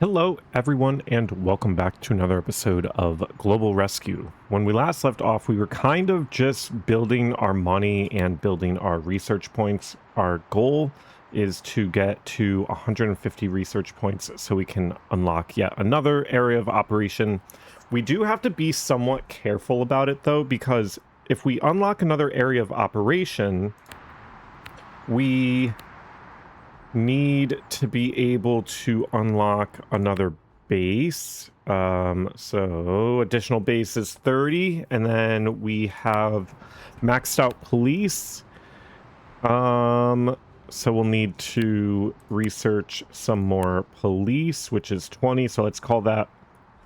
Hello, everyone, and welcome back to another episode of Global Rescue. When we last left off, we were kind of just building our money and building our research points. Our goal is to get to 150 research points so we can unlock yet another area of operation. We do have to be somewhat careful about it, though, because if we unlock another area of operation, we need to be able to unlock another base. So additional base is 30, and then we have maxed out police. So we'll need to research some more police, which is 20, so let's call that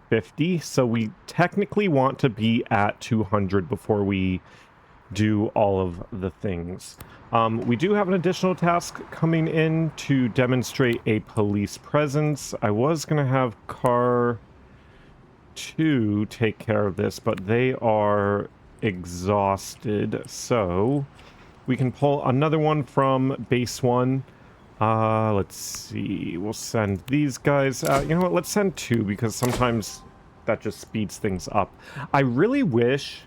50. So we technically want to be at 200 before we do all of the things. We do have an additional task coming in to demonstrate a police presence. I was going to have car 2 take care of this, but they are exhausted. So we can pull another one from base 1. Let's see. We'll send these guys out. You know what? Let's send 2 because sometimes that just speeds things up. I really wish,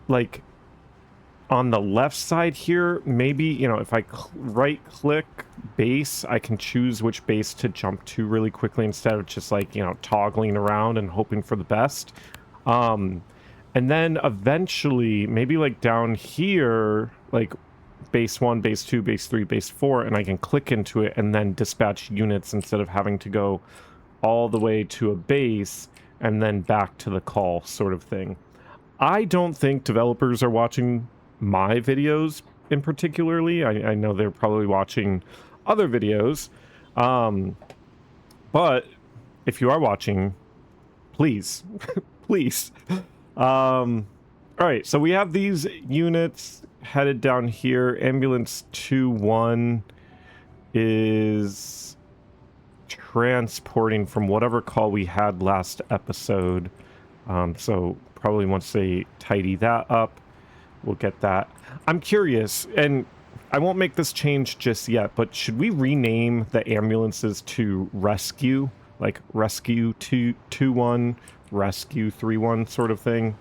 like, on the left side here, maybe, you know, if I right click base, I can choose which base to jump to really quickly instead of just, like, you know, toggling around and hoping for the best. And then eventually, maybe like down here, like base 1, base 2, base 3, base 4, and I can click into it and then dispatch units instead of having to go all the way to a base and then back to the call sort of thing. I don't think developers are watching my videos in particularly. I know they're probably watching other videos. But if you are watching, please, please. All right, so we have these units headed down here. Ambulance 2-1 is transporting from whatever call we had last episode. So probably once they tidy that up, we'll get that. I'm curious, and I won't make this change just yet, but should we rename the ambulances to Rescue? Like Rescue 2-1, Rescue 3-1 sort of thing?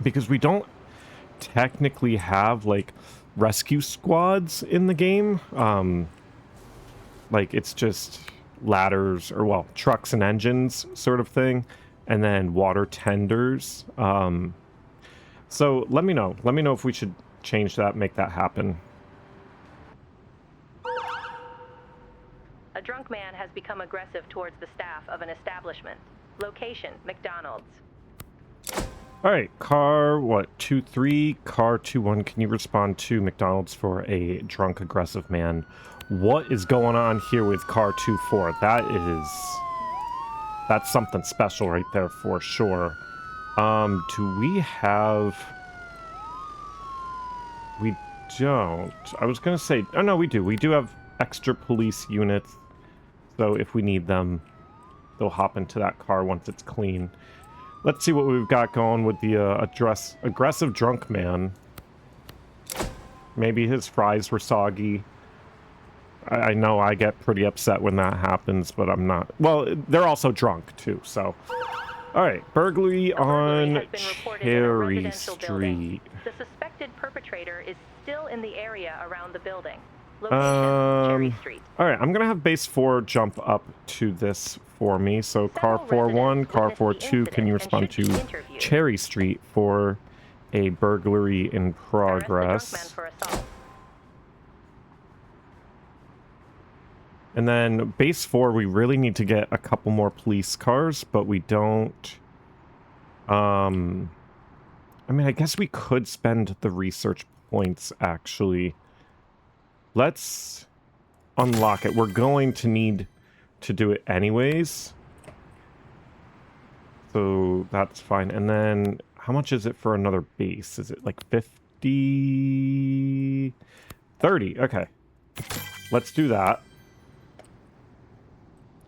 Because we don't technically have, like, rescue squads in the game. Like, it's just ladders, or, well, trucks and engines sort of thing, and then water tenders. So let me know. Let me know if we should change that, make that happen. A drunk man has become aggressive towards the staff of an establishment. Location, McDonald's. All right, car, 2-3, car 2-1, can you respond to McDonald's for a drunk aggressive man? What is going on here with car 2-4? That's something special right there for sure. Do we have... We don't. I was going to say... Oh, no, we do. We do have extra police units. So if we need them, they'll hop into that car once it's clean. Let's see what we've got going with the aggressive drunk man. Maybe his fries were soggy. I know I get pretty upset when that happens, but I'm not... Well, they're also drunk, too, so... Alright, burglary on Cherry Street. The suspected perpetrator is still in the area around the building. Location, Cherry Street. Alright, I'm gonna have base 4 jump up to this for me. So car 4-1, car 4-2, can you respond to Cherry Street for a burglary in progress? And then base 4, we really need to get a couple more police cars, but we don't... I mean, I guess we could spend the research points, actually. Let's unlock it. We're going to need to do it anyways. So that's fine. And then, how much is it for another base? Is it like 50? 30, okay. Let's do that.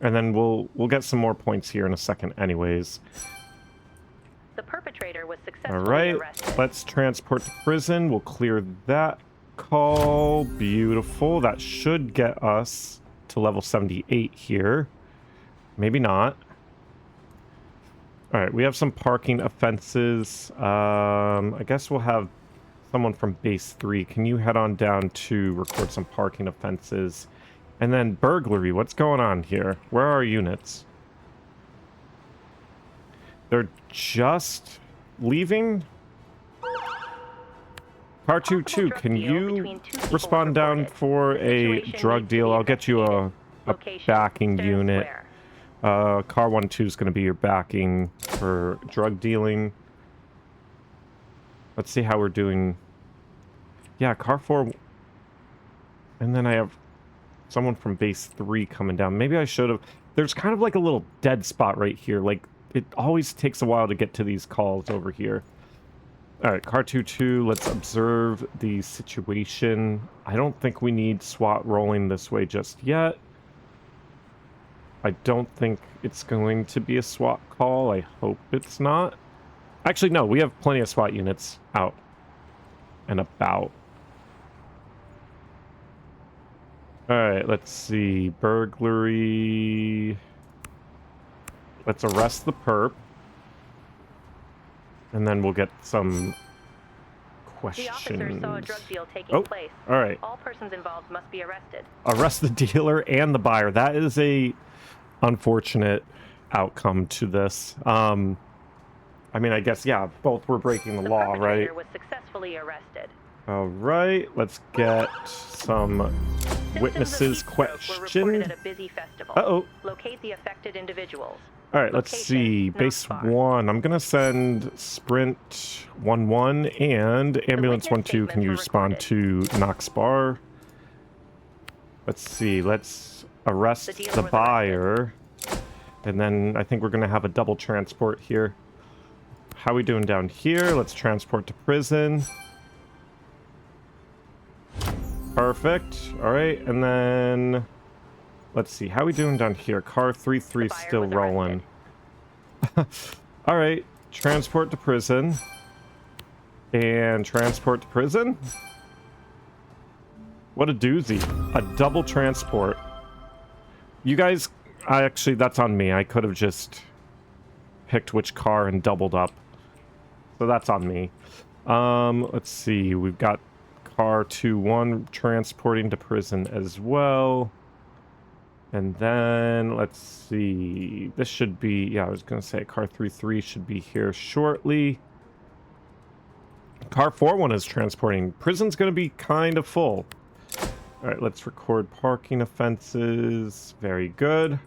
And then we'll get some more points here in a second anyways. The perpetrator was successfully arrested. Let's transport to prison. We'll clear that call. Beautiful. That should get us to level 78 here. Maybe not. All right, we have some parking offenses. I guess we'll have someone from base 3. Can you head on down to record some parking offenses? And then burglary. What's going on here? Where are our units? They're just leaving? Car 2-2, can you respond down for a drug deal? I'll get you a backing unit. Car 1-2 is going to be your backing for drug dealing. Let's see how we're doing. Yeah, car 4. And then I have someone from base 3 coming down. Maybe I should have. There's kind of like a little dead spot right here. Like, it always takes a while to get to these calls over here. All right, car 2-2, let's observe the situation. I don't think we need SWAT rolling this way just yet. I don't think it's going to be a SWAT call. I hope it's not. Actually, no, we have plenty of SWAT units out and about. All right, let's see. Burglary. Let's arrest the perp. And then we'll get some questions. The officer saw a drug deal taking place. All right. All persons involved must be arrested. Arrest the dealer and the buyer. That is a unfortunate outcome to this. I mean, I guess, yeah, both were breaking the law, right? The perpetrator was successfully arrested. All right, let's get some witnesses questioned. At a busy festival. Uh-oh. Locate the affected individuals. All right, let's see. Base 1. I'm going to send Sprint 1-1 and Ambulance 1-2. Can you respond to Knox Bar? Let's see. Let's arrest the buyer. And then I think we're going to have a double transport here. How are we doing down here? Let's transport to prison. Perfect. All right, and then let's see. How are we doing down here? Car 3-3 still rolling. All right, transport to prison. And transport to prison? What a doozy. A double transport. You guys, actually, that's on me. I could have just picked which car and doubled up. So that's on me. Let's see. We've got car 2-1 transporting to prison as well. And then, let's see. This should be, yeah, I was going to say car 3-3 should be here shortly. Car 4-1 is transporting. Prison's going to be kind of full. All right, let's record parking offenses. Very good.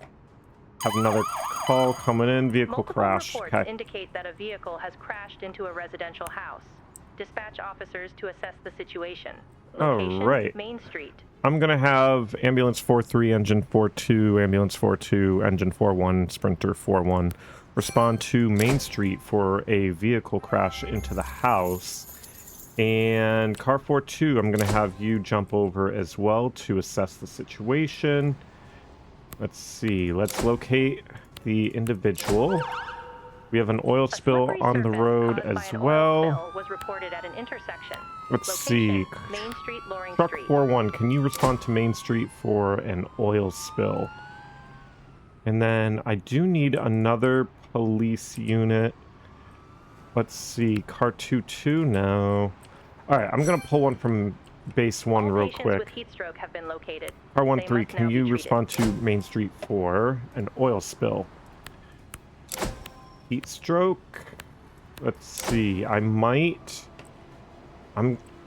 Have another call coming in. Vehicle crash. Reports indicate that a vehicle has crashed into a residential house. Dispatch officers to assess the situation. Location, all right. Main Street. I'm going to have Ambulance 4-3, Engine 4-2, Ambulance 4-2, Engine 4-1, Sprinter 4-1 respond to Main Street for a vehicle crash into the house. And car 4-2, I'm going to have you jump over as well to assess the situation. Let's see. Let's locate the individual. We have an oil spill on the road as well. Was reported at an intersection. Let's see. Main Street, Loring Truck Street. 4-1, can you respond to Main Street for an oil spill? And then I do need another police unit. Let's see. Car 2-2 now. All right, I'm going to pull one from base 1 real quick. With heat stroke have been located. Car 1-3, can you respond to Main Street for an oil spill? Heat stroke. Let's see. I'm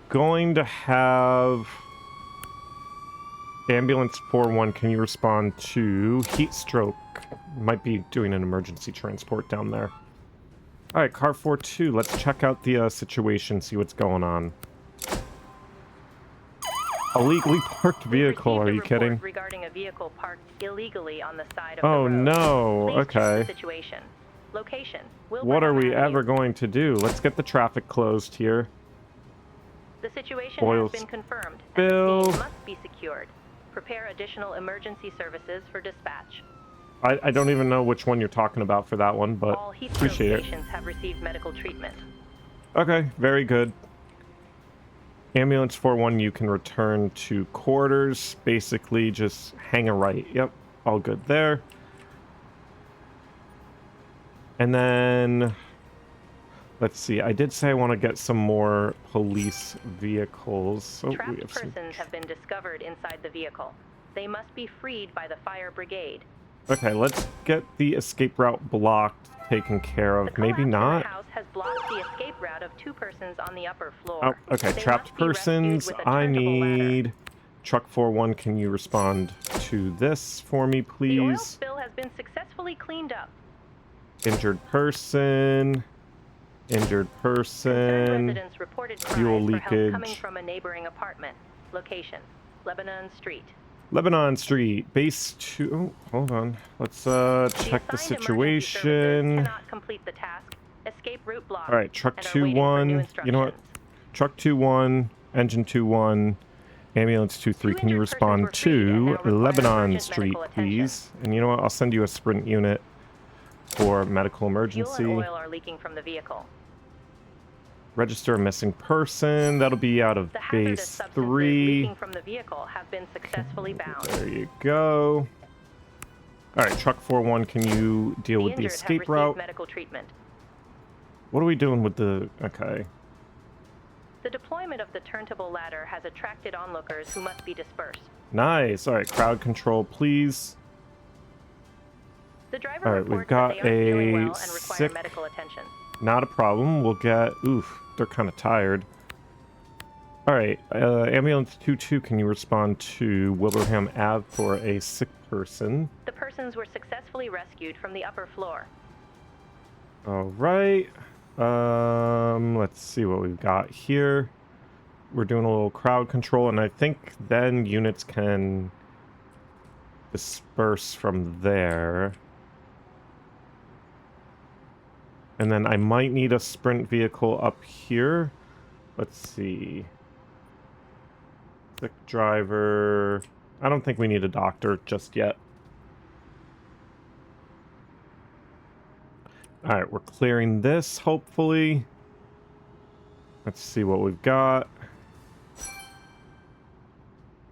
going to have Ambulance 4-1. Can you respond to heat stroke? Might be doing an emergency transport down there. All right, car 4-2. Let's check out the situation, see what's going on. Illegally parked vehicle. Are you kidding? Regarding a vehicle parked illegally on the side of oh the road. No. Please okay. check the situation. Location. What are we ever going to do? Let's get the traffic closed here. The situation has been confirmed. Bill. And the scene must be secured. Prepare additional emergency services for dispatch. I don't even know which one you're talking about for that one, but all heat appreciate it. Patients have received medical treatment. Okay, very good. Ambulance 4-1, you can return to quarters. Basically, just hang a right. Yep, all good there. And then, let's see. I did say I want to get some more police vehicles. Oh, we Trapped have some... persons have been discovered inside the vehicle. They must be freed by the fire brigade. Okay, let's get the escape route blocked, taken care of. The Maybe collapse in not. the house has blocked the escape route of 2 persons on the upper floor. Oh, okay. They Trapped must be rescued persons. with a I turnable ladder. need... Truck 41, can you respond to this for me, The oil please? spill has been successfully cleaned up. Injured person. Injured Concerned person. residents reported Fuel cries for help coming leakage. from a neighboring apartment. Location: Lebanon Street. Lebanon Street, base 2. Oh, hold on. Let's check the assigned emergency services situation. cannot complete the task. Escape route blocked. All right, truck and are waiting for new 2-1. You know what? instructions. Truck 2-1, engine 2-1, ambulance 2-3. Can you injured persons respond were freed and to now require Lebanon urgent Street, medical attention. please? And you know what? I'll send you a sprint unit for medical Fuel emergency. and oil are leaking from the vehicle. Register a missing person. That'll be out of The hazardous base substances 3. leaking from the vehicle have been successfully bound. There you go. All right, truck 4-1, can you deal with the injured have escape received route? medical treatment. What are we doing with the... Okay. The deployment of the turntable ladder has attracted onlookers who must be dispersed. Nice. All right, crowd control, please. The driver All right, we've reports got that they aren't feeling a well and require sick... medical attention. Not a problem. We'll get... Oof, they're kind of tired. All right, ambulance 2-2, can you respond to Wilbraham Ave for a sick person? The persons were successfully rescued from the upper floor. All right. Let's see what we've got here. We're doing a little crowd control, and I think then units can disperse from there. And then I might need a sprint vehicle up here. Let's see. Sick driver. I don't think we need a doctor just yet. Alright, we're clearing this, hopefully. Let's see what we've got.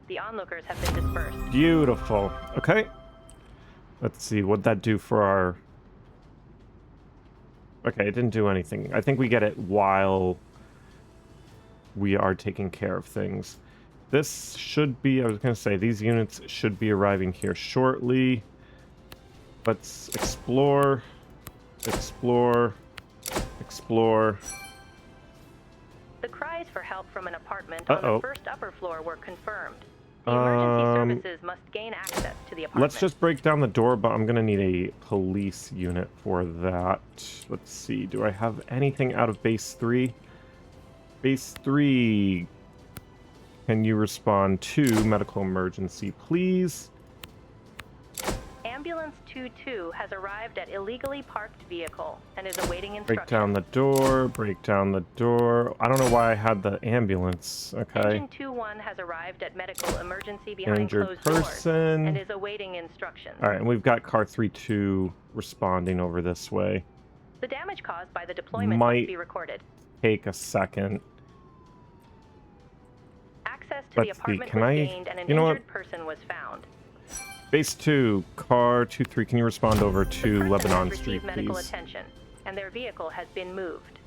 The onlookers have been dispersed. Beautiful. Okay. Let's see, what'd that do for our... Okay, it didn't do anything. I think we get it while we are taking care of things. This should be... I was going to say, these units should be arriving here shortly. Let's explore... Explore. Explore. The cries for help from an apartment on the first upper floor were confirmed. The emergency services must gain access to the apartment. Let's just break down the door, but I'm going to need a police unit for that. Let's see. Do I have anything out of base 3? Base 3. Can you respond to medical emergency, please? Ambulance 22 has arrived at illegally parked vehicle and is awaiting instructions. Break down the door. Break down the door. I don't know why I had the ambulance. Okay. Engine 21 has arrived at medical emergency behind Injured closed doors person. and is awaiting instructions. All right, and we've got car 3-2 responding over this way. The damage caused by the deployment Might must be recorded. take a second. Access to the Let's see, apartment can was I... gained and an You know what? injured person was found. Base 2, car 2-3, can you respond over The to person Lebanon has Street, received medical please? attention, and their vehicle has been moved.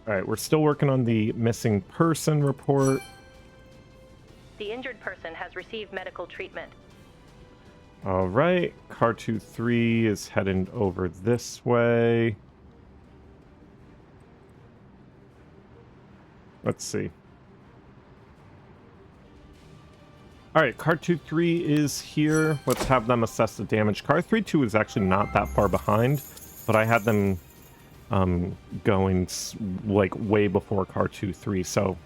Alright, we're still working on the missing person report. The injured person has received medical treatment. Alright, car 2-3 is heading over this way. Let's see. Alright, car 2-3 is here. Let's have them assess the damage. Car 3-2 is actually not that far behind, but I had them going like way before car 2-3, so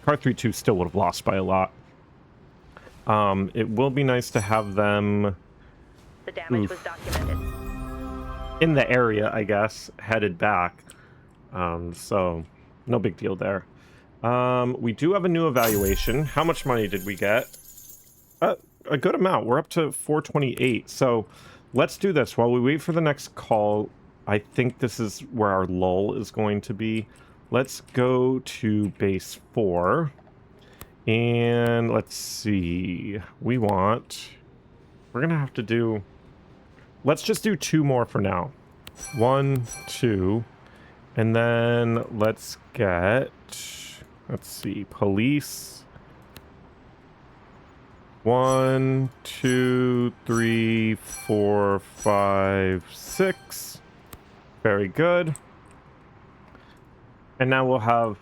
car 3-2 still would have lost by a lot. It will be nice to have them... The damage was documented. In the area, I guess, headed back. So, no big deal there. We do have a new evaluation. How much money did we get? A good amount. We're up to 428. So, let's do this. While we wait for the next call, I think this is where our lull is going to be. Let's go to base 4. And let's see. We want We're gonna have to do... Let's just do 2 more for now. 1, 2, and then let's get... Let's see, police. 1, 2, 3, 4, 5, 6. Very good. And now we'll have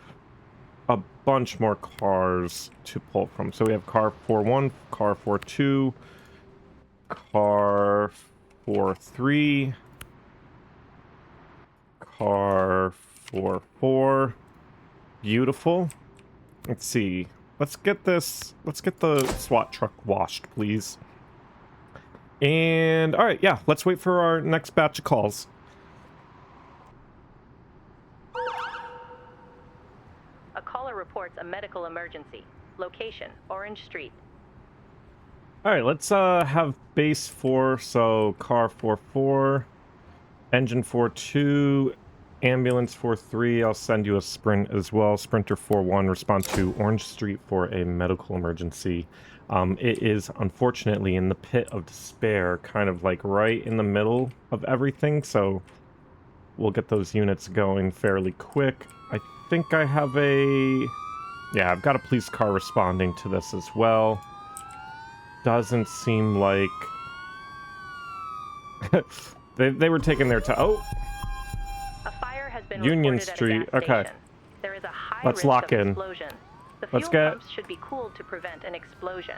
a bunch more cars to pull from. So we have car 4-1, car 4-2, car 4-3, car 4-4. Beautiful. Let's see. Let's get the SWAT truck washed, please. And all right, yeah, let's wait for our next batch of calls. A caller reports a medical emergency. Location, Orange Street. All right, let's have base 4, so car 4-4, engine 4-2, ambulance 4-3. I'll send you a sprint as well. Sprinter 4-1, respond to Orange Street for a medical emergency. It is unfortunately in the pit of despair, kind of like right in the middle of everything, so we'll get those units going fairly quick. I think I have a... Yeah, I've got a police car responding to this as well. Doesn't seem like... they were taking their time. Oh! A fire has been Union reported Street. At a gas Okay. station. There is a high Let's risk lock of in. explosion. The Let's fuel get... pumps should be cooled to prevent an explosion.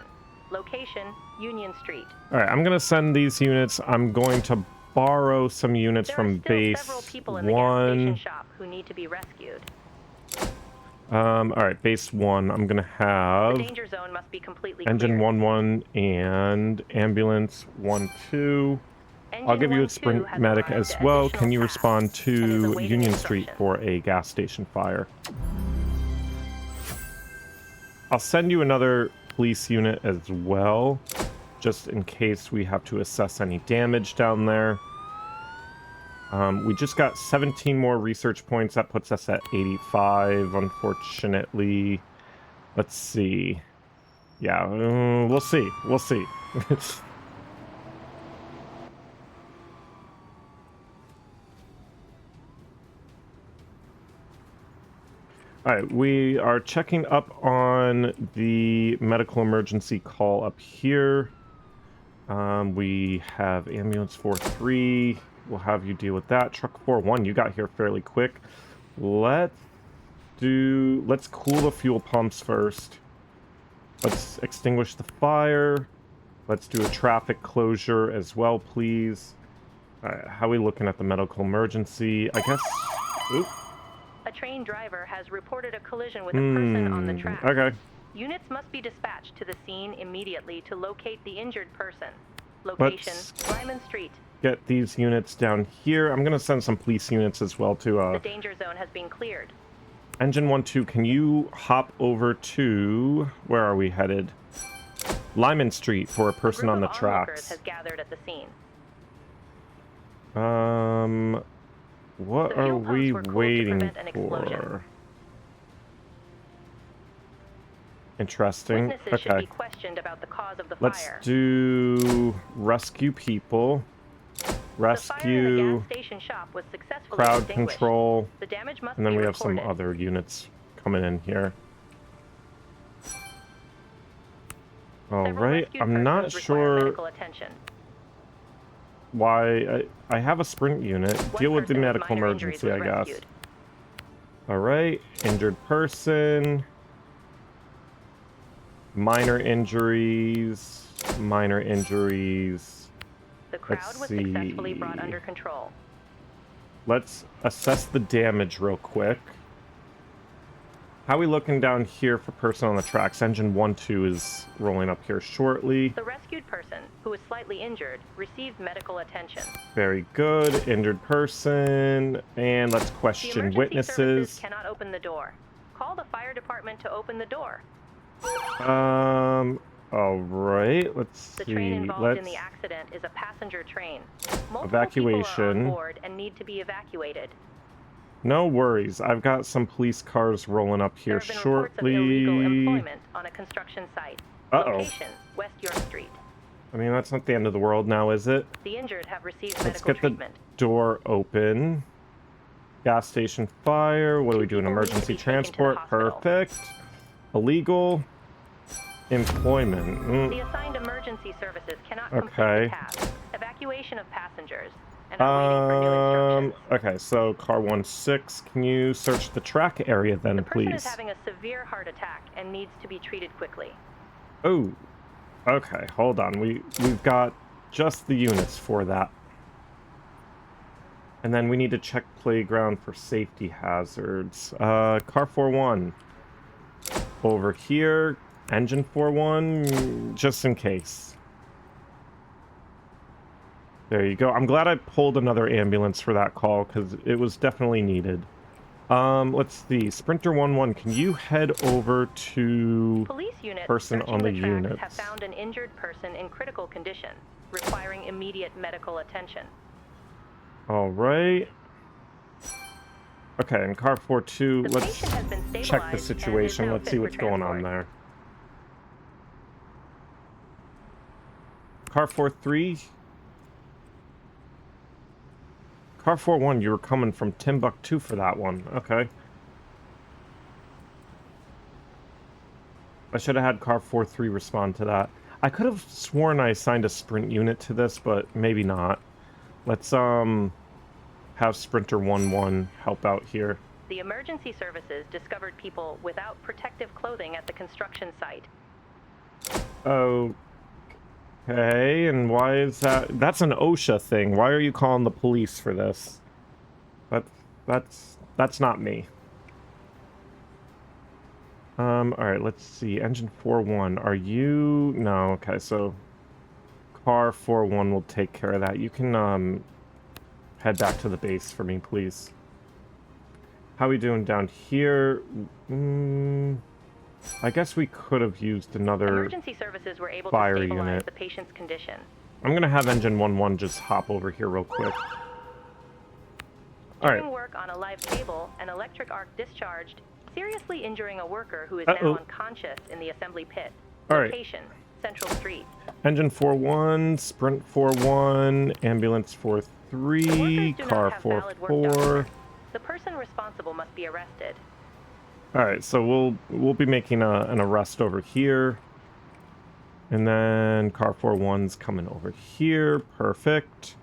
Location, Union Street. Alright, I'm going to send these units. I'm going to borrow some units There from are still base several people in the gas 1. station shop who need to be rescued. Alright, base 1. I'm going to have... The danger zone must be completely Engine cleared. 1-1 and ambulance 1-2. I'll give you a sprint medic as well. Can you respond to Union Street for a gas station fire? I'll send you another police unit as well, just in case we have to assess any damage down there. We just got 17 more research points. That puts us at 85, unfortunately. Let's see. Yeah, we'll see. We'll see. All right, we are checking up on the medical emergency call up here. We have ambulance 4-3. We'll have you deal with that. Truck 4-1, you got here fairly quick. Let's cool the fuel pumps first. Let's extinguish the fire. Let's do a traffic closure as well, please. All right, how are we looking at the medical emergency? I guess... Oop. A train driver has reported a collision with a person on the track. Okay. Units must be dispatched to the scene immediately to locate the injured person. Location, Lyman Street. Get these units down here. I'm going to send some police units as well to... The danger zone has been cleared. Engine 1-2, can you hop over to... Where are we headed? Lyman Street for a person on the tracks. Has gathered at the scene. What are we waiting for? Interesting. Witnesses should be questioned about the cause of the Let's fire. do rescue people. Rescue, The fire in the gas station shop was successfully crowd extinguished. control, The damage must and then be we have some reported. other units coming in here. All Several right, rescued I'm not persons require sure medical attention. why I have a sprint unit. One Deal with the person medical minor injuries emergency, I was guess. rescued. All right, injured person. Minor injuries. Minor injuries. The crowd Let's was see. successfully brought under control. Let's assess the damage real quick. How are we looking down here for person on the tracks? Engine 1-2 is rolling up here shortly. The rescued person, who was slightly injured, received medical attention. Very good. Injured person. And let's The question emergency witnesses. services cannot open the door. Call the fire department to open the door. All right. Let's The see. train involved in the accident is a passenger train. Multiple Evacuation. people are on board and need to be evacuated. No worries. I've got some police cars rolling up here There have been reports of illegal shortly. employment on a construction site. Uh-oh. Location, West York Street. I mean, that's not the end of the world now, is it? The injured have received Let's medical get treatment. the door open. Gas station fire. What do we do? An People need to emergency be taken to the transport. hospital. Perfect. Illegal. Employment. The assigned emergency services cannot complete Okay. the task. Evacuation of passengers. And are waiting for new instructions. Okay, so car 16, can you search the track area then, The person please? is having a severe heart attack and needs to be treated quickly. Oh, okay, hold on. We've got just the units for that. And then we need to check playground for safety hazards. Car 41. Over here, engine 41, just in case. There you go. I'm glad I pulled another ambulance for that call, because it was definitely needed. Let's see. Sprinter 11, can you head over to Police units person on the tracks units? have found an injured person in critical condition, requiring immediate medical attention. All right. Okay, and car 42, The let's patient has been stabilized check the and is situation. now Let's fit see for what's going on transport. there. Car 43. Car 41, you were coming from Timbuktu for that one. Okay. I should have had car 43 respond to that. I could have sworn I assigned a sprint unit to this, but maybe not. Let's have Sprinter 11 help out here. The emergency services discovered people without protective clothing at the construction site. Okay, and why is that? That's an OSHA thing. Why are you calling the police for this? That's not me. Alright, let's see. Engine 41, are you... No, okay, so... Car 41 will take care of that. You can, head back to the base for me, please. How are we doing down here? I guess we could have used another Emergency services were able to fire stabilize unit. the patient's condition. I'm gonna have engine 11 just hop over here real quick. During Alright. work on a live cable, an electric arc discharged, seriously injuring a worker who is Uh-oh. now unconscious in the assembly pit. Alright. Location, Central Street. Engine 41, Sprint 41, Ambulance The workers 43, do Car not have valid work 44. documents. The person responsible must be arrested. Alright, so we'll be making an arrest over here. And then car 41's coming over here. Perfect.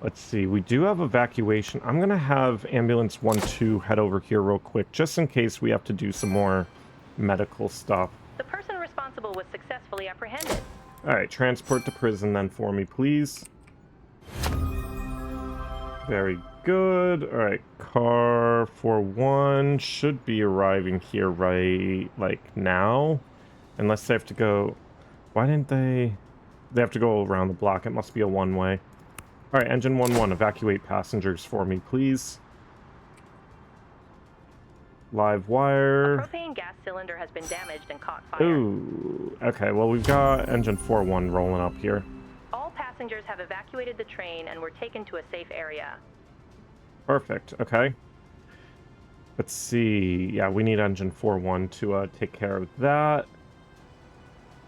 Let's see, we do have evacuation. I'm gonna have ambulance 12 head over here real quick, just in case we have to do some more medical stuff. The person responsible was successfully apprehended. Alright, transport to prison then for me, please. Very good. Alright, car 41 should be arriving here right, like, now. Unless they have to go... Why didn't they... They have to go around the block. It must be a one-way. Alright, engine 11, evacuate passengers for me, please. Live wire. A propane gas cylinder has been damaged and caught fire. Ooh, okay, well, we've got engine 41 rolling up here. All passengers have evacuated the train and were taken to a safe area. Perfect, okay. Let's see. Yeah, we need engine 41 to take care of that.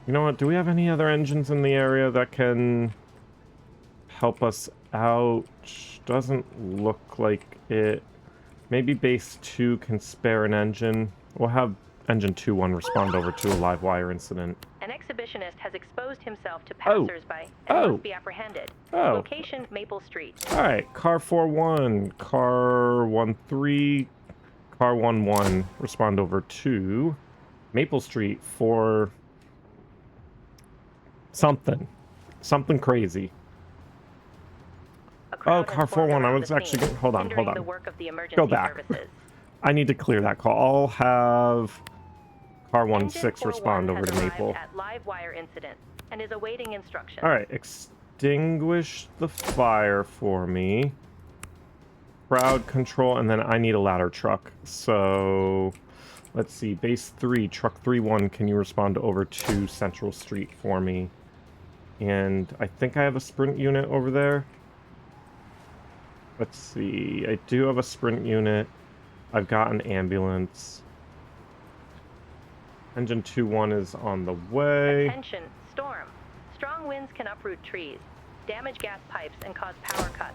You know what? Do we have any other engines in the area that can help us out? Doesn't look like it. Maybe base 2 can spare an engine. We'll have engine 21 respond over to a live wire incident. An exhibitionist has exposed himself to passers-by and must be apprehended. Oh. Location, Maple Street. Alright, car 41, car 13, car 11, respond over to Maple Street for something. Something crazy. Oh, car 41, I was actually getting... Hold on. The work of the emergency Go back. Services. I need to clear that call. I'll have car 16 Engine respond 41 over to has Maple. arrived at live wire incident and is awaiting instructions. Alright, extinguish the fire for me. Crowd control, and then I need a ladder truck. So, let's see. Base 3, truck 31, can you respond over to Central Street for me? And I think I have a sprint unit over there. Let's see. I do have a sprint unit. I've got an ambulance. Engine 2-1 is on the way. Attention, storm. Strong winds can uproot trees, damage gas pipes, and cause power cuts.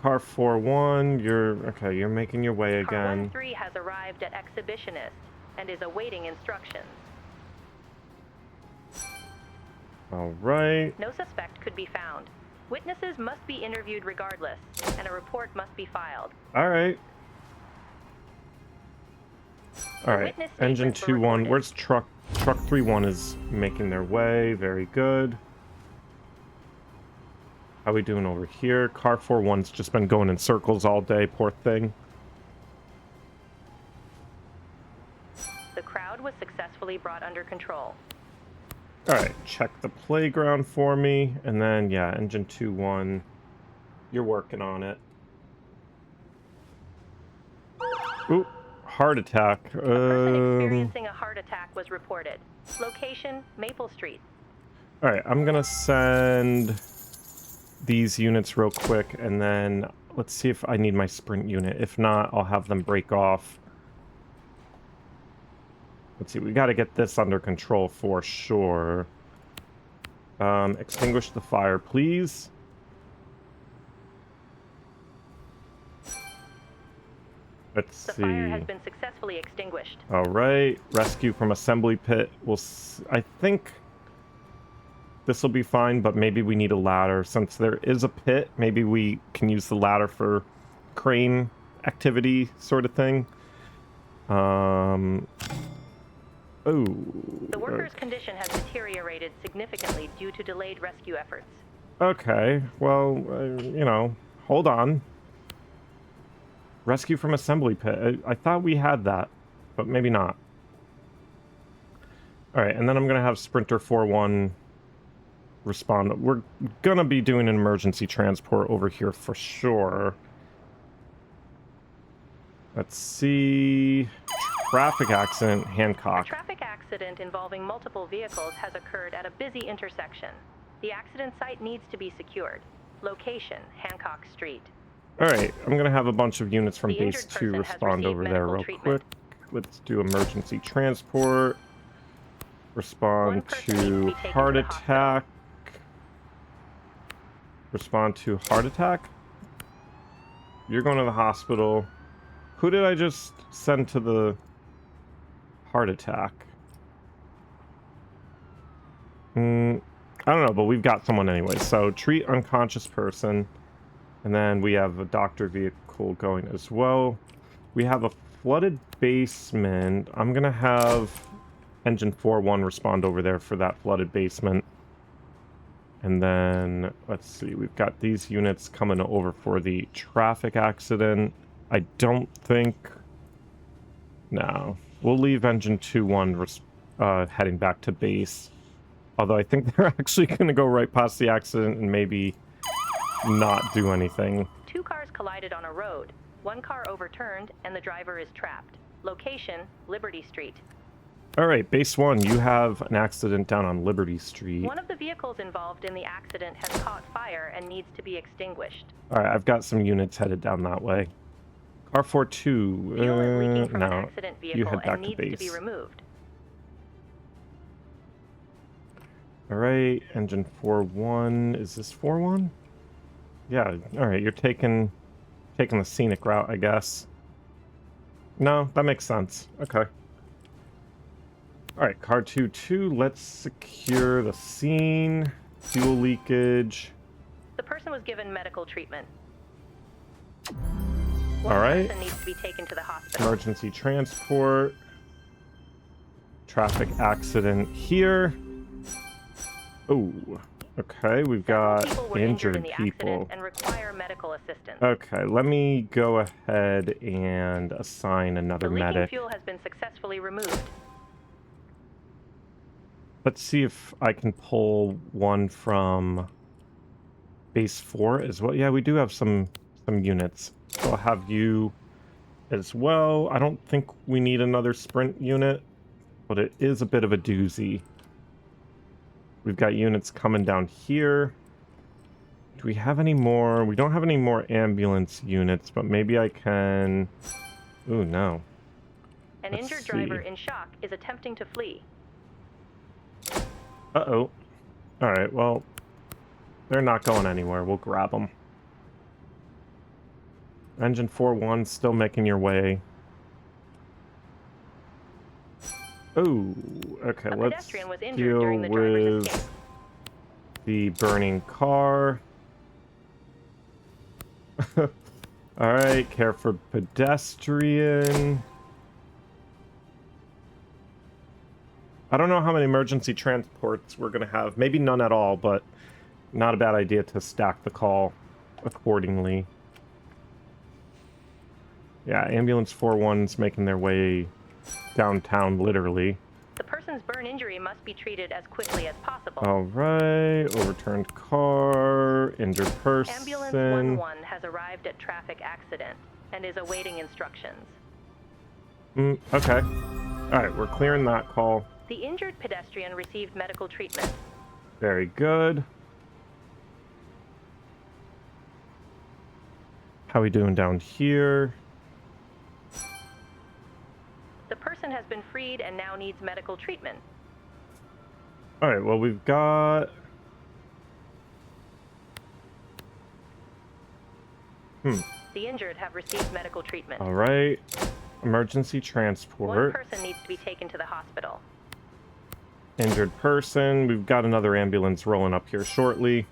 Car 4-1, you're making your way again. Car 1-3 has arrived at Exhibitionist and is awaiting instructions. All right. No suspect could be found. Witnesses must be interviewed regardless, and a report must be filed. All right. All right. Engine 2-1. Where's truck? Truck 3-1 is making their way. Very good. How we doing over here? Car 4-1's just been going in circles all day. Poor thing. The crowd was successfully brought under control. All right, check the playground for me, and then yeah, engine 2-1, you're working on it. Ooh, heart attack. A person experiencing a heart attack was reported. Location: Maple Street. All right, I'm gonna send these units real quick, and then let's see if I need my sprint unit. If not, I'll have them break off. Let's see, we got to get this under control for sure. Extinguish the fire, please. Let's see. The fire has been successfully extinguished. All right, rescue from assembly pit. I think this will be fine, but maybe we need a ladder. Since there is a pit, maybe we can use the ladder for crane activity sort of thing. Oh. The worker's condition has deteriorated significantly due to delayed rescue efforts. Okay, well, hold on. Rescue from assembly pit. I thought we had that, but maybe not. All right, and then I'm going to have Sprinter 4-1 respond. We're going to be doing an emergency transport over here for sure. Let's see. Traffic accident, Hancock. A traffic accident involving multiple vehicles has occurred at a busy intersection. The accident site needs to be secured. Location: Hancock Street. All right, I'm going to have a bunch of units from base 2 respond over there real quick. Let's do emergency transport. Respond to heart attack. Respond to heart attack. You're going to the hospital. Who did I just send to the heart attack? I don't know, but we've got someone anyway. So treat unconscious person. And then we have a doctor vehicle going as well. We have a flooded basement. I'm going to have engine 4-1 respond over there for that flooded basement. And then, let's see, we've got these units coming over for the traffic accident. I don't think... No. We'll leave engine 2-1 heading back to base. Although I think they're actually going to go right past the accident and maybe not do anything. 2 cars collided on a road. 1 car overturned and the driver is trapped. Location: Liberty Street. Alright, base 1, you have an accident down on Liberty Street. One of the vehicles involved in the accident has caught fire and needs to be extinguished. Alright, I've got some units headed down that way. R42, Fuel is leaking from no, an accident you vehicle head back and needs to base. to be removed. Alright, engine 4-1, is this 4-1? Yeah, alright, you're taking the scenic route, I guess. No, that makes sense. Okay. Alright, car 2-2, let's secure the scene. Fuel leakage. The person was given medical treatment. All right. Person needs to be taken to the hospital. Emergency transport. Traffic accident here. Oh, okay. We've got injured people. And require medical assistance. Okay, let me go ahead and assign another medic. Fuel has been successfully removed. Let's see if I can pull one from base 4 as well. Yeah, we do have some units. So I'll have you as well. I don't think we need another sprint unit, but it is a bit of a doozy. We've got units coming down here. Do we have any more? We don't have any more ambulance units, but maybe I can... Ooh, no. An Let's injured see. driver in shock is attempting to flee. Uh-oh. Alright, well, they're not going anywhere. We'll grab them. Engine 4-1, still making your way. Oh, okay, A let's pedestrian was injured deal during the driver's escape. with the burning car. Alright, care for pedestrian. I don't know how many emergency transports we're going to have. Maybe none at all, but not a bad idea to stack the call accordingly. Yeah, ambulance 4-1's making their way downtown, literally. The person's burn injury must be treated as quickly as possible. Alright, overturned car, injured person. Ambulance 1-1 has arrived at traffic accident and is awaiting instructions. Okay. Alright, we're clearing that call. The injured pedestrian received medical treatment. Very good. How we doing down here? The person has been freed and now needs medical treatment. Alright, well, we've got... The injured have received medical treatment. Alright. Emergency One transport. person needs to be taken to the hospital. Injured person. We've got another ambulance rolling up here shortly.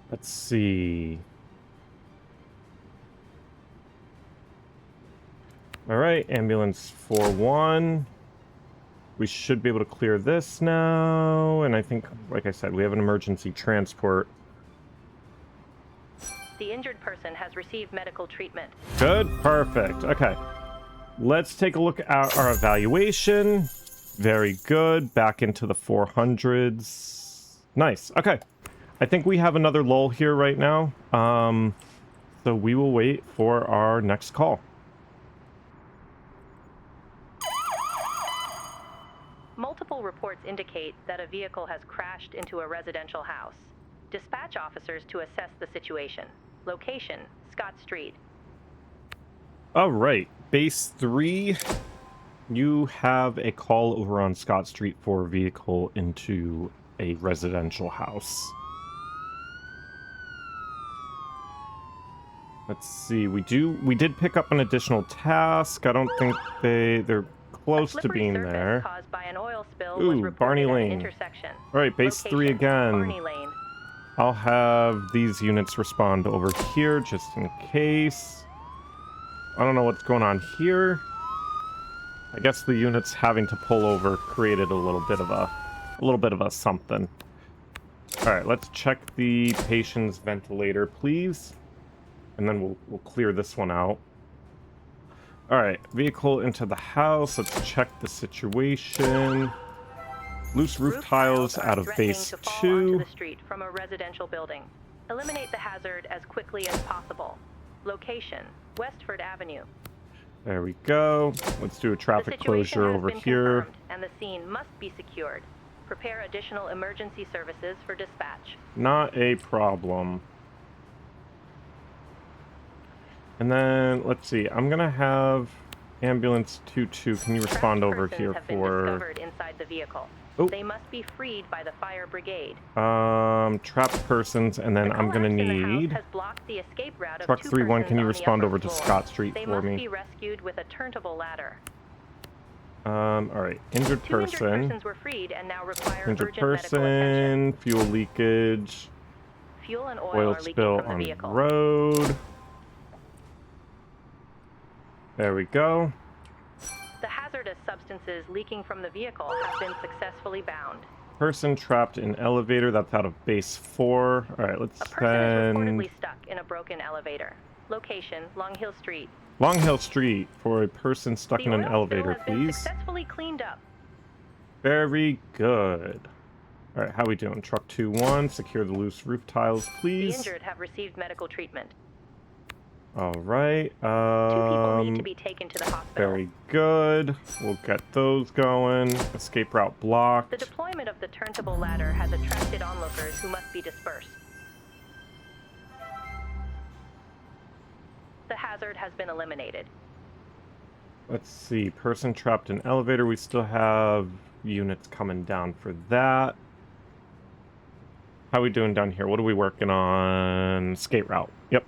Let's see. Alright, ambulance 4-1. We should be able to clear this now. And I think, like I said, we have an emergency transport. The injured person has received medical treatment. Good, perfect. Okay. Let's take a look at our evaluation. Very good. Back into the 400s. Nice. Okay. I think we have another lull here right now. So we will wait for our next call. Multiple reports indicate that a vehicle has crashed into a residential house. Dispatch officers to assess the situation. Location, Scott Street. All right. Base 3, you have a call over on Scott Street for a vehicle into a residential house. Let's see. We did pick up an additional task. I don't think they're close to being there. Caused by an oil spill Ooh, was reported Barney at an Lane. intersection. All right, base 3 Location, again. Barney Lane. I'll have these units respond over here just in case. I don't know what's going on here. I guess the units having to pull over created a little bit of a something. All right, let's check the patient's ventilator, please. And then we'll clear this one out. All right, vehicle into the house. Let's check the situation. Loose roof tiles out of base 2. To the street from a residential building. Eliminate the hazard as quickly as possible. Location, Westford Avenue. There we go. Let's do a traffic closure over here. And the scene must be secured. Prepare additional emergency services for dispatch. Not a problem. And then, let's see. I'm going to have ambulance 22. Can you respond over here have been for... discovered inside the vehicle. Oh. They must be freed by the fire brigade. Trapped persons, and then I'm gonna need has blocked the escape route of truck 3-1. Can you respond over to floor. Scott Street they for must me? Be rescued with a turntable ladder. All right, injured Two person. injured persons were freed and now require Injured urgent medical attention. person. Fuel leakage. Fuel and oil Oil are leaking spill from the on the vehicle. road. There we go. The hazardous substances leaking from the vehicle have been successfully bound. Person trapped in elevator. That's out of base 4. All right, let's A person is send reportedly stuck in a broken elevator. Location, Long Hill Street. Long Hill Street for a person stuck in an The oil elevator, spill has been please. successfully cleaned up. Very good. All right, how we doing? Truck 2-1, secure the loose roof tiles, please. The injured have received medical treatment. All right. 2 people need to be taken to the hospital. Very good. We'll get those going. Escape route blocked. The deployment of the turntable ladder has attracted onlookers who must be dispersed. The hazard has been eliminated. Let's see. Person trapped in elevator. We still have units coming down for that. How are we doing down here? What are we working on? Skate route. Yep.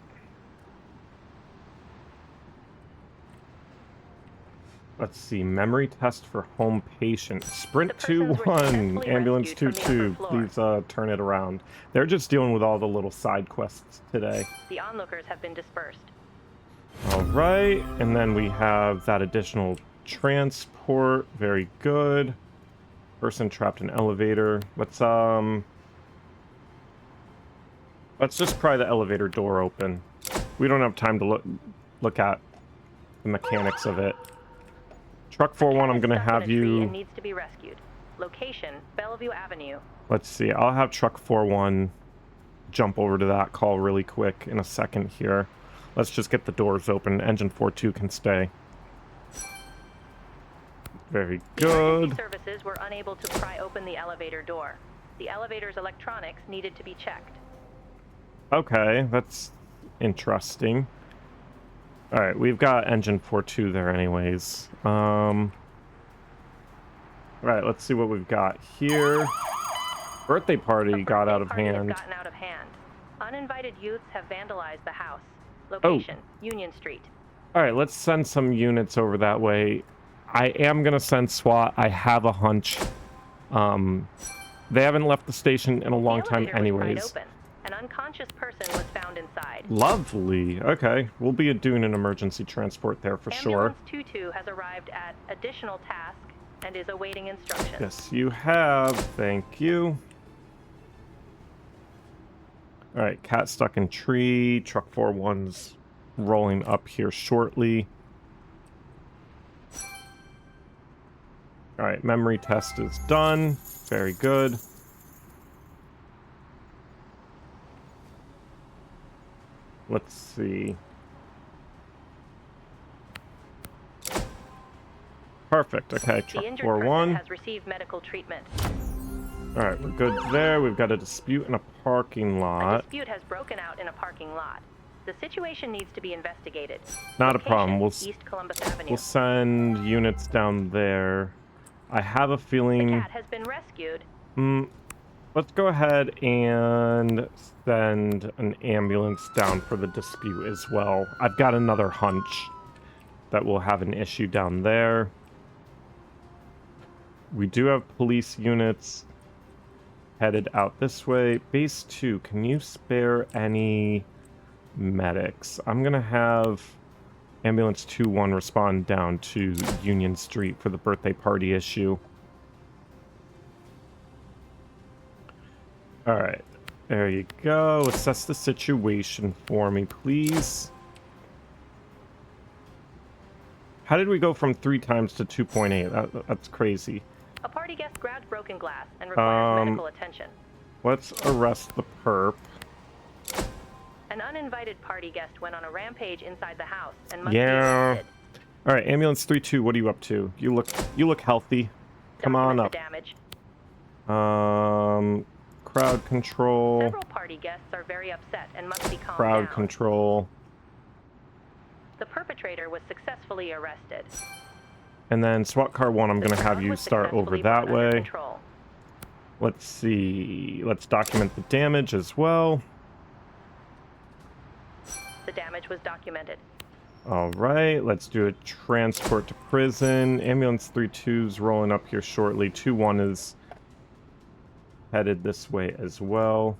Let's see. Memory test for home patient. Sprint The persons were 2-1. successfully Ambulance rescued from the upper 2-2. floor. Please turn it around. They're just dealing with all the little side quests today. The onlookers have been dispersed. All right. And then we have that additional transport. Very good. Person trapped in elevator. Let's just pry the elevator door open. We don't have time to look at the mechanics of it. Truck 4-1, I'm gonna have you. And needs to be rescued. Location: Bellevue Avenue. Let's see. I'll have truck 4-1 jump over to that call really quick in a second here. Let's just get the doors open. Engine 4-2 can stay. Very good. Emergency services were unable to pry open the elevator door. The elevator's electronics needed to be checked. Okay, that's interesting. All right, we've got engine 4-2 there anyways. All right, let's see what we've got here. Birthday party got out of hand. Has gotten out of hand. Uninvited youths have vandalized the house. Location: Union Street. All right, let's send some units over that way. I am gonna send SWAT. I have a hunch. They haven't left the station in a long time anyways. Was pried open. An unconscious person was found inside. Lovely. Okay, we'll be doing an emergency transport there for sure. Ambulance 2-2 has arrived at additional task and is awaiting instructions. Yes, you have. Thank you. All right, cat stuck in tree. Truck 4-1's rolling up here shortly. All right, memory test is done. Very good. Let's see. Perfect. Okay, truck 4-1 has received medical treatment. All right, we're good there. We've got a dispute in a parking lot. A dispute has broken out in a parking lot. The situation needs to be investigated. Not a problem. East Columbus Avenue. We'll send units down there. I have a feeling. The cat has been rescued. Let's go ahead and send an ambulance down for the dispute as well. I've got another hunch that we'll have an issue down there. We do have police units headed out this way. Base 2, can you spare any medics? I'm gonna have ambulance 2-1 respond down to Union Street for the birthday party issue. All right, there you go. Assess the situation for me, please. How did we go from 3 times to 2.8? That's crazy. A party guest grabbed broken glass and requires medical attention. Let's arrest the perp. An uninvited party guest went on a rampage inside the house and must be Yeah. arrested. All right, ambulance 3-2. What are you up to? You look healthy. Come on up. Document the damage. Crowd control. Several party guests are very upset and must be calmed Crowd down. control. The perpetrator was successfully arrested. And then SWAT car 1, I'm The going to have crowd you was start over successfully that brought under way. control. Let's see. Let's document the damage as well. The damage was documented. All right, let's do a transport to prison. Ambulance 3-2's rolling up here shortly. 2-1 is headed this way as well.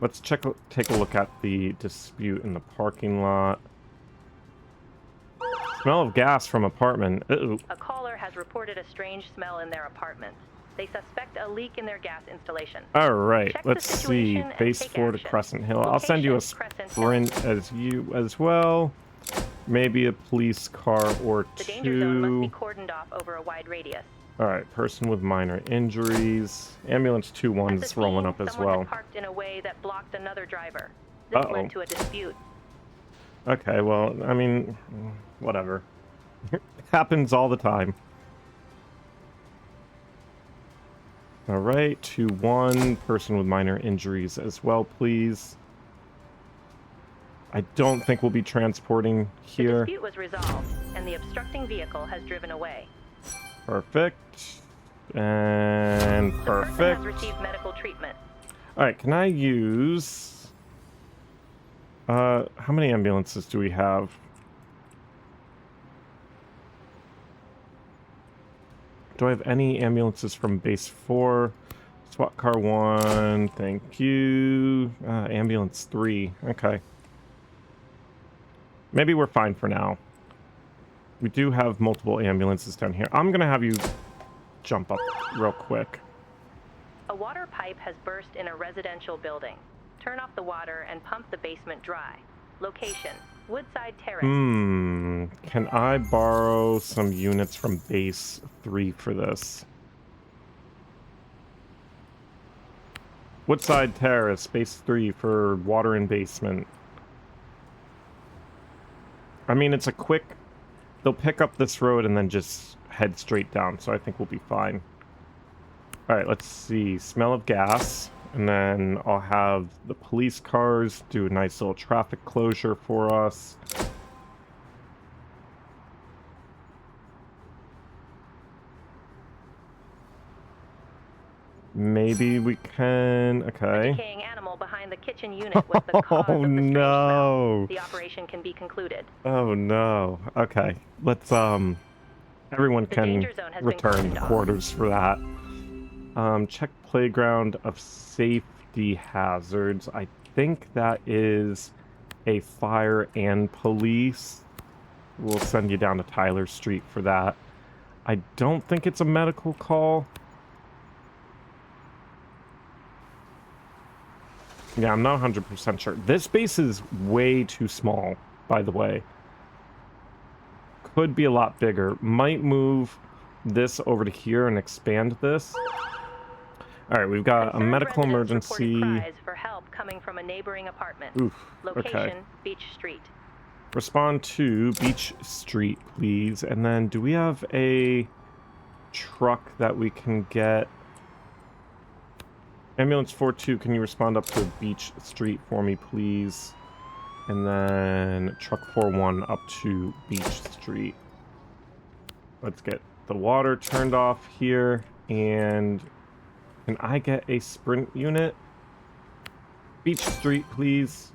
Let's take a look at the dispute in the parking lot. Smell of gas from apartment. Uh-oh. A caller has reported a strange smell in their apartment. They suspect a leak in their gas installation. All right, Check the let's see. situation and Base take 4 to action. Crescent Hill. I'll send you a Location, Crescent Hill. sprint as well. Maybe a police car or The danger zone must be 2. cordoned off over a wide radius. All right, person with minor injuries. Ambulance At 2-1's the rolling scene, up as someone well. had parked in a way that blocked another driver. This Uh-oh. led to a dispute. Okay, well, I mean, whatever. Happens all the time. All right, 2-1, person with minor injuries as well, please. I don't think we'll be transporting The here. dispute was resolved, and the obstructing vehicle has driven away. Perfect. And The person perfect. has received medical treatment. All right, can I use... how many ambulances do we have? Do I have any ambulances from base 4? SWAT car 1, thank you. Ambulance 3, okay. Maybe we're fine for now. We do have multiple ambulances down here. I'm gonna have you jump up real quick. A water pipe has burst in a residential building. Turn off the water and pump the basement dry. Location, Woodside Terrace. Can I borrow some units from base 3 for this? Woodside Terrace, base 3 for water and basement. I mean, it's a quick... They'll pick up this road and then just head straight down, so I think we'll be fine. Alright, let's see. Smell of gas. And then I'll have the police cars do a nice little traffic closure for us. Maybe we can... Okay. A decaying animal behind the kitchen unit was the cause of the strange no. smell. The operation can be concluded. Oh no. Okay. Let's everyone The can danger zone has been return cautioned to off. quarters for that. Check playground of safety hazards. I think that is a fire and police. We'll send you down to Tyler Street for that. I don't think it's a medical call. Yeah, I'm not 100% sure. This base is way too small, by the way. Could be a lot bigger. Might move this over to here and expand this. All right, we've got a Concerned medical residents reported emergency. cries for help coming from a neighboring apartment. Oof, Location, okay. Beach Street. Respond to Beach Street, please. And then do we have a truck that we can get? Ambulance 42, can you respond up to Beach Street for me, please? And then truck 41 up to Beach Street. Let's get the water turned off here. And can I get a sprint unit? Beach Street, please.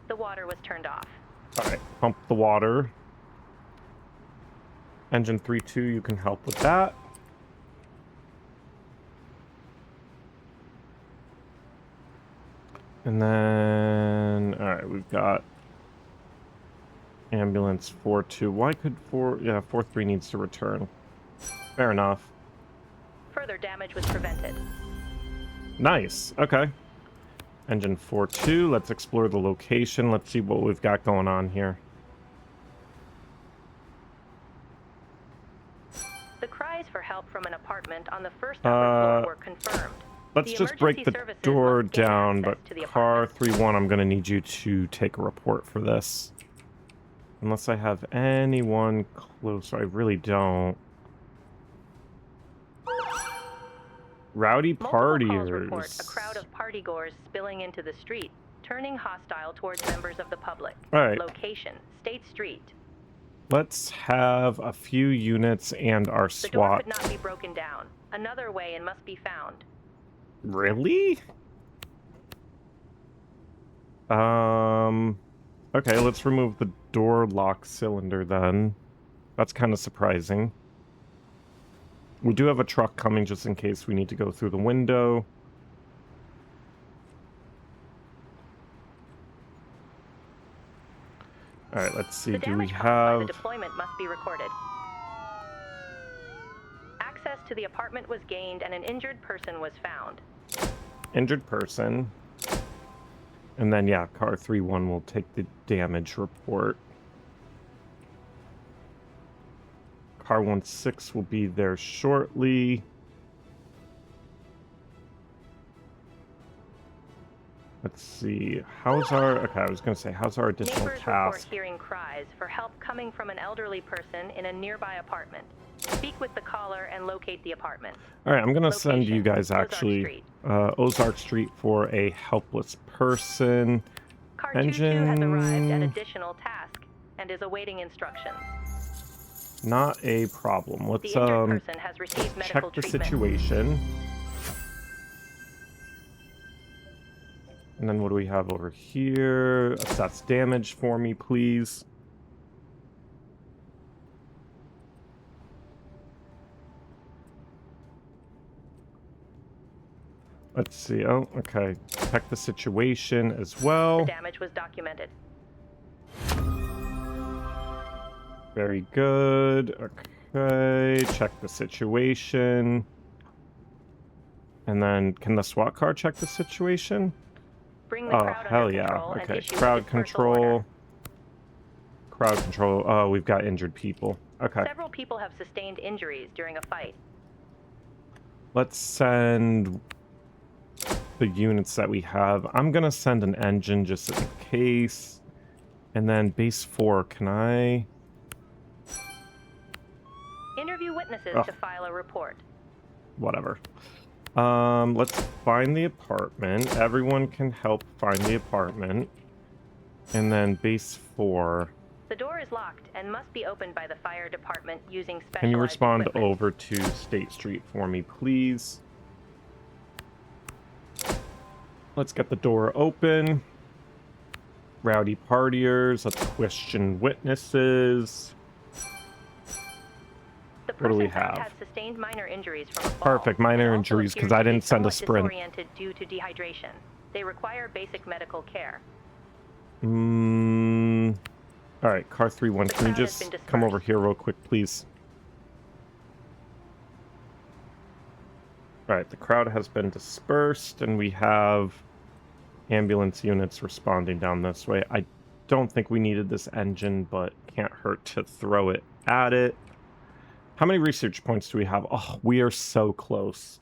The water was turned off. All right, pump the water. Engine 32, you can help with that. And then, all right, we've got ambulance 4-2. Why could 4-3 needs to return. Fair enough. Further damage was prevented. Nice. Okay. Engine 4-2. Let's explore the location. Let's see what we've got going on here. The cries for help from an apartment on the first upper floor were confirmed. Let's The just break emergency the services door must gain down, access but to the car apartment. 3-1, I'm going to need you to take a report for this. Unless I have anyone close. I really don't. Rowdy Multiple calls partiers. report a crowd of partygoers spilling into the street, turning hostile towards members of the public. All right. Location, State Street. Let's have a few units and our The door SWAT. could not be broken down. Another way and must be found. Really? Okay, let's remove the door lock cylinder then. That's kind of surprising. We do have a truck coming just in case we need to go through the window. All right, let's see. The Do we damage caused by the have... deployment must be recorded. Access to the apartment was gained and an injured person was found. Injured person. And then, yeah, car 3-1 will take the damage report. Car 1-6 will be there shortly. Let's see. How's our... Okay, I was going to say, how's our additional Neighbors report task? hearing cries for help coming from an elderly person in a nearby apartment. Speak with the caller and locate the apartment. All right, I'm going to send you Location, guys Ozark actually Street. Ozark Street for a helpless person. Car 22 has arrived at Engine. additional task and is awaiting instructions. Not a problem. Let's The injured person has received medical check the treatment. situation. And then what do we have over here? Assess damage for me, please. Let's see. Oh, okay. Check the situation as well. The damage was documented. Very good. Okay. Check the situation. And then, can the SWAT car check the situation? Bring the crowd hell under yeah. control and Okay. issue a Crowd dispersal order. control. Crowd control. Oh, we've got injured people. Okay. Several people have sustained injuries during a fight. Let's send the units that we have. I'm gonna send an engine just in case. And then base 4, can I? Interview witnesses Oh. to file a report. Whatever. Let's find the apartment. Everyone can help find the apartment. And then base 4. The door is locked and must be opened by the fire department using specialized Can you respond equipment. over to State Street for me, please? Let's get the door open. Rowdy partiers. Let's question witnesses. The What do we person have? had sustained minor injuries from a fall. Perfect, minor and also injuries, 'cause appears I to be didn't send a somewhat sprint. disoriented due to dehydration. They require basic medical care. All right, car 3-1. The Can you crowd has just been come over dispersed. here real quick, please? All right, the crowd has been dispersed, and we have ambulance units responding down this way. I don't think we needed this engine, but can't hurt to throw it at it. How many research points do we have? Oh, we are so close.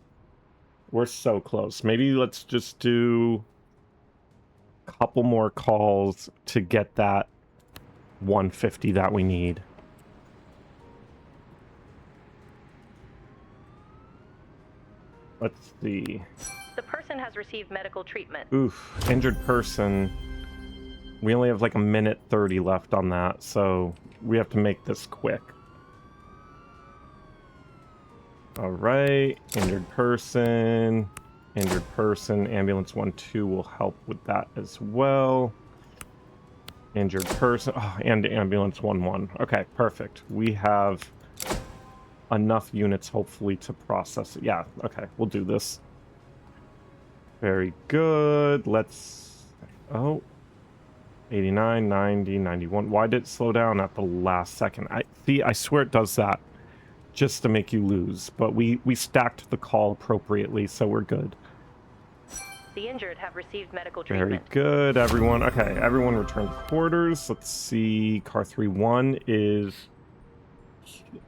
We're so close. Maybe let's just do a couple more calls to get that 150 that we need. Let's see. The person has received medical treatment. Oof, injured person. We only have like a minute 30 left on that, so we have to make this quick. All right, injured person, ambulance 1-2 will help with that as well. Injured person, oh, and ambulance 1-1. Okay, perfect. We have enough units, hopefully, to process it. Yeah, okay, we'll do this. Very good. Let's... Oh. 89, 90, 91. Why did it slow down at the last second? I swear it does that just to make you lose. But we stacked the call appropriately, so we're good. The injured have received medical Very treatment. good, everyone. Okay, everyone return to quarters. Let's see. Car 3-1 is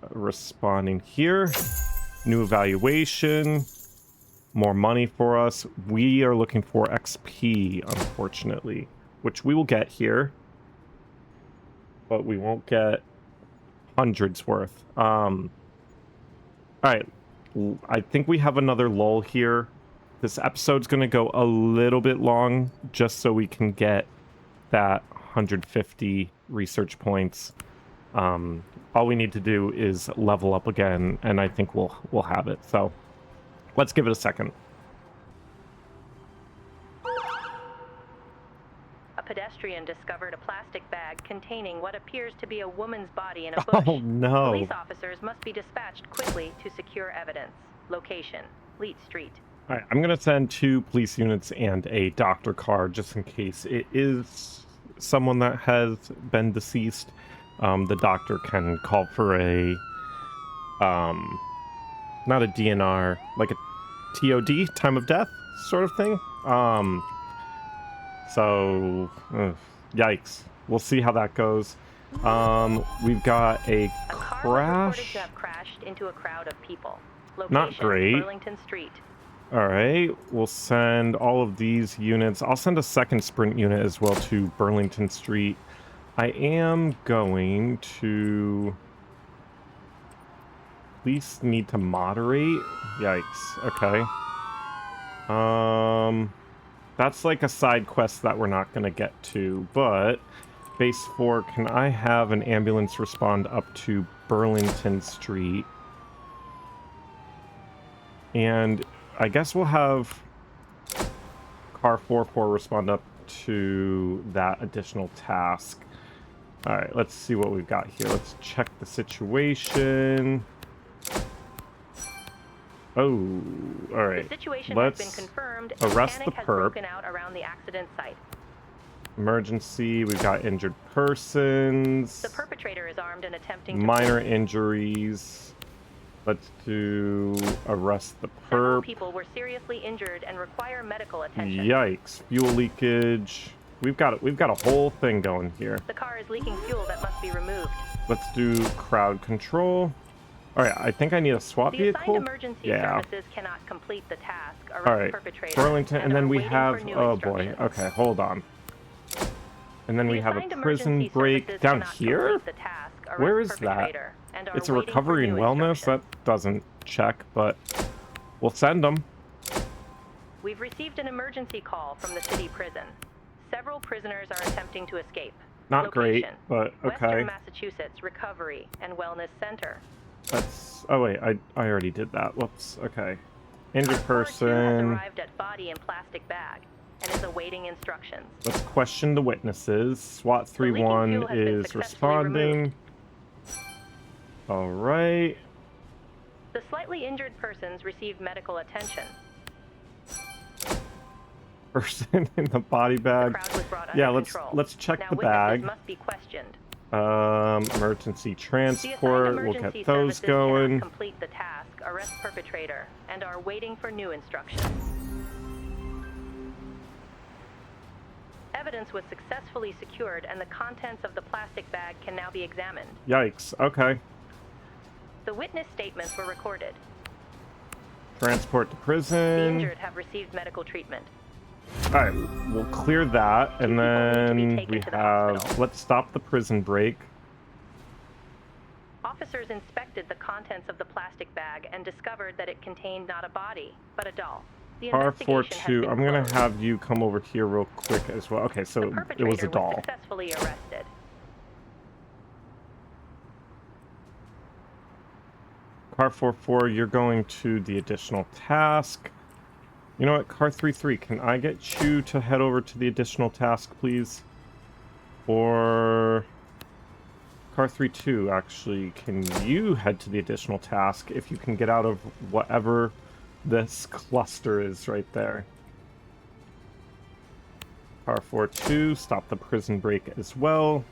responding here. New evaluation. More money for us. We are looking for XP, unfortunately, which we will get here, but we won't get hundreds worth. All right, I think we have another lull here. This episode's going to go a little bit long just so we can get that 150 research points. All we need to do is level up again, and I think we'll have it. So let's give it a second. A pedestrian discovered a plastic bag containing what appears to be a woman's body in a bush. Oh no. Police officers must be dispatched quickly to secure evidence. Location, Leet Street. All right, I'm going to send 2 police units and a doctor car just in case it is someone that has been deceased. The doctor can call for a, not a DNR, like a TOD, time of death sort of thing. Yikes. We'll see how that goes. We've got a car was reported crash. to have crashed into a crowd of people. Location, Not great. Burlington Street. All right, we'll send all of these units. I'll send a second sprint unit as well to Burlington Street. I am going to... Police need to moderate. Yikes. Okay. That's like a side quest that we're not going to get to, but base 4, can I have an ambulance respond up to Burlington Street? And I guess we'll have car 44 respond up to that additional task. All right, let's see what we've got here. Let's check the situation. Oh, all right. The situation Let's has been confirmed. arrest Panic the has perp. broken out around the accident site. Emergency, we've got injured persons. The perpetrator is armed and attempting to Minor flee. injuries. Let's do arrest the Several perp. people were seriously injured and require medical attention. Yikes! Fuel leakage. We've got a whole thing going here. The car is leaking fuel that must be removed. Let's do crowd control. All right, I think I need a SWAT The vehicle. assigned emergency services cannot complete the task. Arrest All right, perpetrator. Burlington, and are then we waiting have. for new Oh boy. instructions. Okay, hold on. And then The we have a assigned prison emergency break services down cannot here. complete the task. Arrest Where is that? perpetrator and are It's a waiting for recovery and new wellness. That instructions. doesn't check, but we'll send them. We've received an emergency call from the city prison. Several prisoners are attempting to escape. Not great, Location: but okay. Western Massachusetts Recovery and Wellness Center. That's. Oh wait, I already did that. Whoops. Okay. Injured Car 4-2 has person. arrived at body in plastic bag and is awaiting instructions. Let's question the witnesses. SWAT The leaking 3-1 fuel has been is successfully responding. removed. All right. The slightly injured persons received medical attention. Person in the body The bag. crowd was brought Yeah, under control. let's check Now the witnesses bag. must be questioned. Emergency The transport. assigned We'll emergency get those services cannot going. complete the task, arrest perpetrator, and are waiting for new instructions. Evidence was successfully secured and the contents of the plastic bag can now be examined. Yikes. Okay. The witness statements were recorded. Transport to The prison. injured have received medical treatment. All right, we'll clear that, and Two people need to be then taken we to the have. hospital. Let's stop the prison break. Officers inspected the contents of the plastic bag and discovered that it contained not a body, but a doll. The Car investigation has 4-2. been I'm gonna closed. have you come over here real quick as well. Okay, so The it was perpetrator a doll. successfully arrested. Car 4-4, you're going to the additional task. You know what, Car 3-3, can I get you to head over to the additional task, please? Or Car 3-2, actually, can you head to the additional task if you can get out of whatever this cluster is right there? Car 4-2, stop the prison break as well.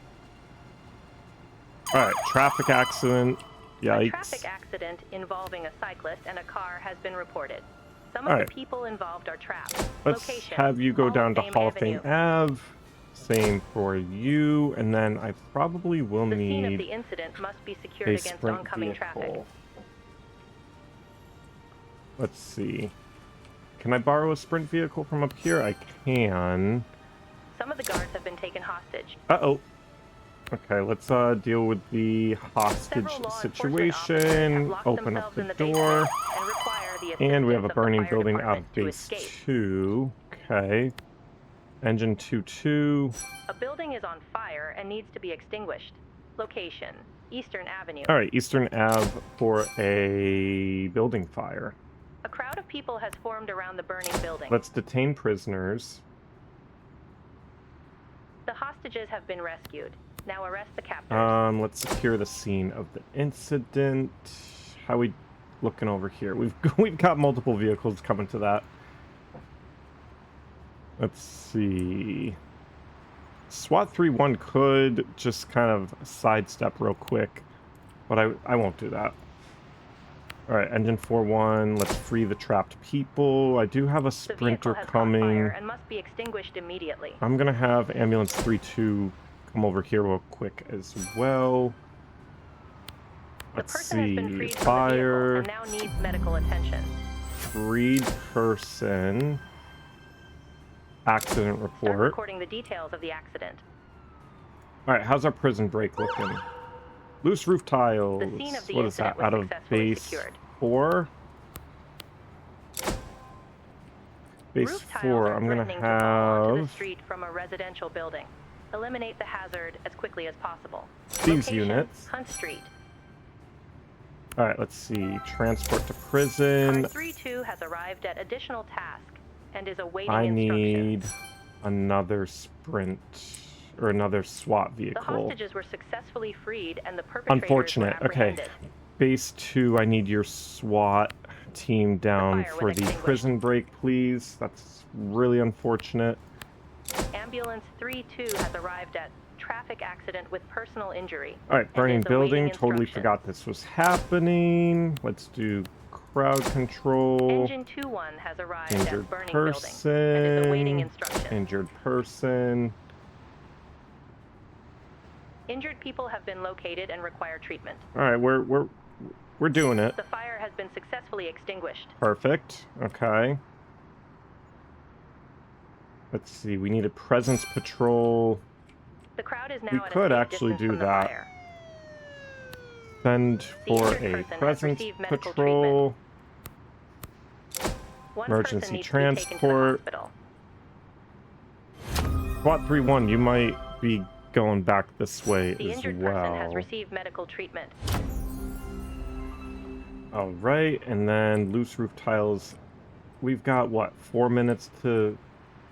Alright, traffic accident. A Yikes. traffic accident involving a cyclist and a car has been reported. Some All of right. the people involved are trapped. Let's Location: have you go Hall down of to Fame Hall of Fame Avenue. Ave. Same for you. And then I probably will The scene of need the incident must be secured a against sprint oncoming traffic. vehicle. Let's see. Can I borrow a sprint vehicle from up here? I can. Some of the guards have been taken hostage. Uh-oh. Okay, let's deal with the hostage Several law enforcement officers have situation. locked Open up themselves the in the door. basement and require the And we have a assistance of the burning fire building out department of to base escape. 2. Okay. Engine 2-2. A building is on fire and needs to be extinguished. Location: Eastern Avenue. Alright, Eastern Ave for a building fire. A crowd of people has formed around the burning building. Let's detain prisoners. The hostages have been rescued. Now arrest the captors. Let's secure the scene of the incident. How we looking over here? We've got multiple vehicles coming to that. Let's see. SWAT 3-1 could just kind of sidestep real quick, but I won't do that. All right, engine 4-1. Let's free the trapped people. I do have a The sprinter vehicle has caught coming. fire and must be extinguished immediately. I'm gonna have ambulance 3-2 come over here real quick as well. The Let's person has been see. freed from the Fire. vehicle and now needs medical attention. Freed person. Accident Start report. recording the details of the accident. All right, how's our prison break looking? Loose roof tiles. The scene of the What is that? incident was Out of successfully base secured. 4? Base Roof tiles 4, are I'm gonna threatening to fall onto the have street from a residential building. Eliminate the hazard as quickly as possible. these Location, units. Hunt Street. All right, let's see. Transport to prison. Car 32 has arrived at additional task and is awaiting I instructions. need another sprint or another SWAT The vehicle. hostages were successfully freed and the perpetrators Unfortunate. were Okay. apprehended. Base 2, I need your SWAT team down fire was for the extinguished. prison break, please. That's really unfortunate. Ambulance 32 has arrived at traffic accident with personal injury. All right, burning is awaiting building. Totally instructions. forgot this was happening. Let's do crowd control. Engine 21 has arrived Injured at burning building and is awaiting person. instructions. Injured person. Injured people have been located and require treatment. All right, we're doing it. The fire has been successfully extinguished. Perfect. Okay. Let's see. We need a presence patrol. The crowd is now We at could a safe actually distance do from the that. fire. Send for injured a person has presence received medical patrol. One Emergency person needs to be taken to transport. the hospital. SWAT 3-1, you might be going back this way The as injured well. person has received medical treatment. All right, and then loose roof tiles. We've got, what, 4 minutes to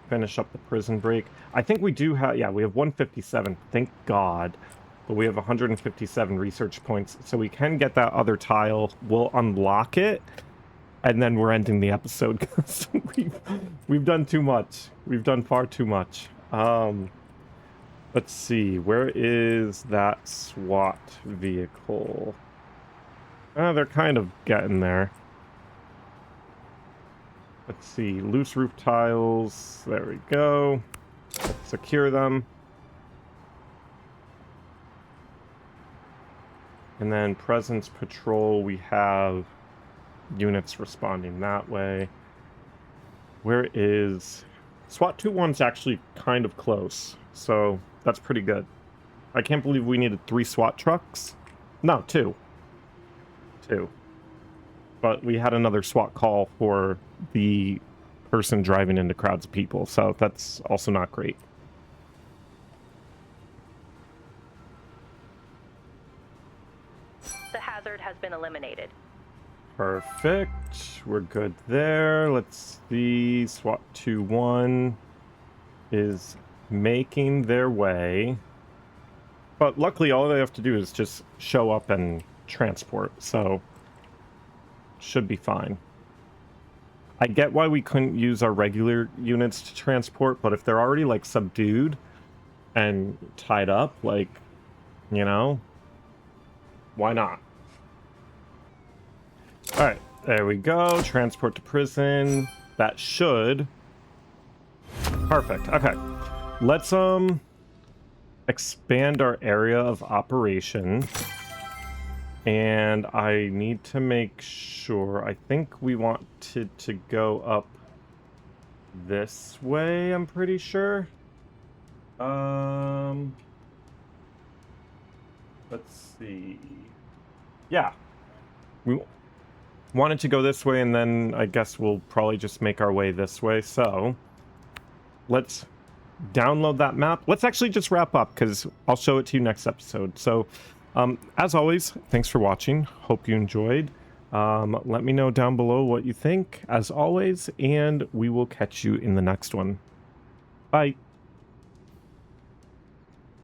finish up the prison break? I think we do have, yeah, we have 157, thank God. But we have 157 research points, so we can get that other tile. We'll unlock it, and then we're ending the episode because we've done too much. We've done far too much. Let's see, where is that SWAT vehicle? They're kind of getting there. Let's see, loose roof tiles. There we go. Let's secure them. And then presence patrol, we have units responding that way. Where is... SWAT 2-1's actually kind of close, so that's pretty good. I can't believe we needed 3 SWAT trucks. No, 2. 2. But we had another SWAT call for the person driving into crowds of people, so that's also not great. The hazard has been eliminated. Perfect. We're good there. Let's see. SWAT 2-1 is making their way. But luckily, all they have to do is just show up and transport, so should be fine. I get why we couldn't use our regular units to transport, but if they're already, like, subdued and tied up, like, you know, why not? All right, there we go. Transport to prison. That should... Perfect. Okay. Let's, expand our area of operation. And I need to make sure... I think we wanted to go up this way, I'm pretty sure. Let's see. Yeah. We wanted to go this way, and then I guess we'll probably just make our way this way. So let's download that map. Let's actually just wrap up because I'll show it to you next episode. So as always, thanks for watching. Hope you enjoyed. Let me know down below what you think, as always, and we will catch you in the next one. Bye.